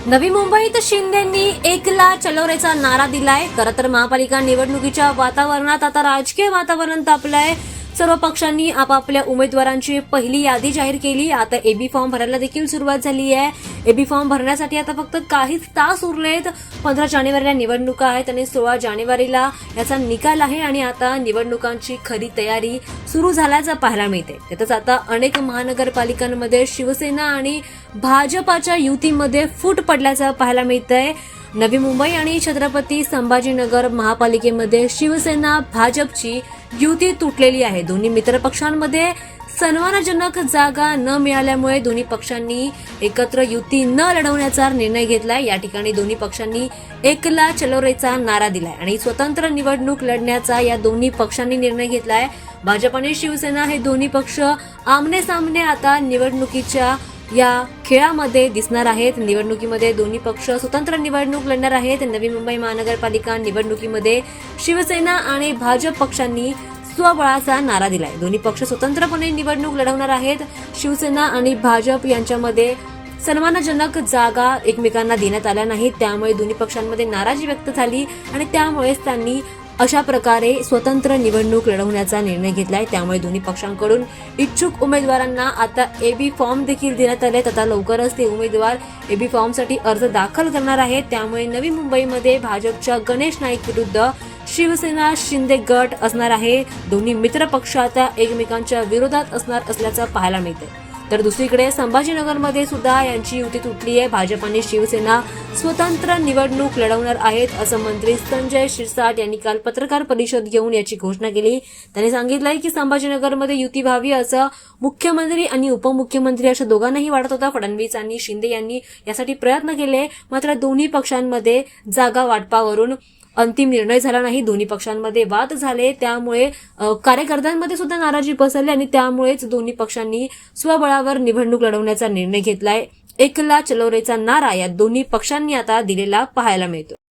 नवी मुंबईत शिंदेंनी एकला चलो रेचा नारा दिलाय। खरं तर महापालिका निवडणुकीच्या वातावरणात आता राजकीय वातावरण तापलंय। सर्व पक्षांनी आपापल्या उमेदवारांची पहिली यादी जाहीर केली। आता एबी फॉर्म भरायला देखील सुरुवात झाली आहे। एबी फॉर्म भरण्यासाठी आता फक्त काहीच तास उरलेत। 15 जानेवारीला निवडणुका आहेत आणि 16 जानेवारीला याचा निकाल आहे आणि आता निवडणुकांची खरी तयारी सुरू झाल्याचं पाहायला मिळते। त्यातच आता अनेक महानगरपालिकांमध्ये शिवसेना आणि भाजपाच्या युतीमध्ये फूट पडल्याचं पाहायला मिळतंय। नवी मुंबई आणि छत्रपती संभाजीनगर महापालिकेमध्ये शिवसेना भाजपची युती तुटलेली आहे। दोन्ही मित्रपक्षांमध्ये सन्मानजनक जागा न मिळाल्यामुळे दोन्ही पक्षांनी एकत्र युती न लढवण्याचा निर्णय घेतलाय। या ठिकाणी दोन्ही पक्षांनी एकला चलो रेचा नारा दिलाय आणि स्वतंत्र निवडणूक लढण्याचा या दोन्ही पक्षांनी निर्णय घेतलाय। भाजप आणि शिवसेना हे दोन्ही पक्ष आमने सामने आता निवडणुकीच्या या खेळामध्ये दिसणार आहेत। निवडणुकीमध्ये दोन्ही पक्ष स्वतंत्र निवडणूक लढणार आहेत। नवी मुंबई महानगरपालिका निवडणुकीमध्ये शिवसेना आणि भाजप पक्षांनी स्वबळाचा नारा दिलाय। दोन्ही पक्ष स्वतंत्रपणे निवडणूक लढवणार आहेत। शिवसेना आणि भाजप यांच्यामध्ये सन्मानजनक जागा एकमेकांना देण्यात आल्या नाहीत, त्यामुळे दोन्ही पक्षांमध्ये नाराजी व्यक्त झाली आणि त्यामुळेच त्यांनी अशा प्रकारे स्वतंत्र निवडणूक लढवण्याचा निर्णय घेतलाय। त्यामुळे दोन्ही पक्षांकडून इच्छुक उमेदवारांना आता एबी फॉर्म देखील देण्यात आले। आता लवकरच ते उमेदवार एबी फॉर्मसाठी अर्ज दाखल करणार आहेत। त्यामुळे नवी मुंबईमध्ये भाजपच्या गणेश नाईक विरुद्ध शिवसेना शिंदे गट असणार आहे। दोन्ही मित्र पक्ष आता एकमेकांच्या विरोधात असणार असल्याचं पाहायला मिळते। तर दुसरीकडे संभाजीनगरमध्ये सुद्धा यांची युती तुटली आहे। भाजप आणि शिवसेना स्वतंत्र निवडणूक लढवणार आहेत असं मंत्री संजय शिरसाट यांनी काल पत्रकार परिषद घेऊन याची घोषणा केली। त्यांनी सांगितलंय की संभाजीनगरमध्ये युती व्हावी असं मुख्यमंत्री आणि उपमुख्यमंत्री अशा दोघांनाही वाटत होतं। फडणवीस आणि शिंदे यांनी यासाठी प्रयत्न केले, मात्र दोन्ही पक्षांमध्ये जागा वाटपावरून अंतिम निर्णय झाला नाही। दोन्ही पक्षांमध्ये वाद झाले, त्यामुळे कार्यकर्त्यांमध्ये सुद्धा नाराजी पसरली आणि त्यामुळेच दोन्ही पक्षांनी स्वबळावर निवडणूक लढवण्याचा निर्णय घेतलाय। एकला चलो रेचा नारा या दोन्ही पक्षांनी आता दिलेला पाहायला मिळतो।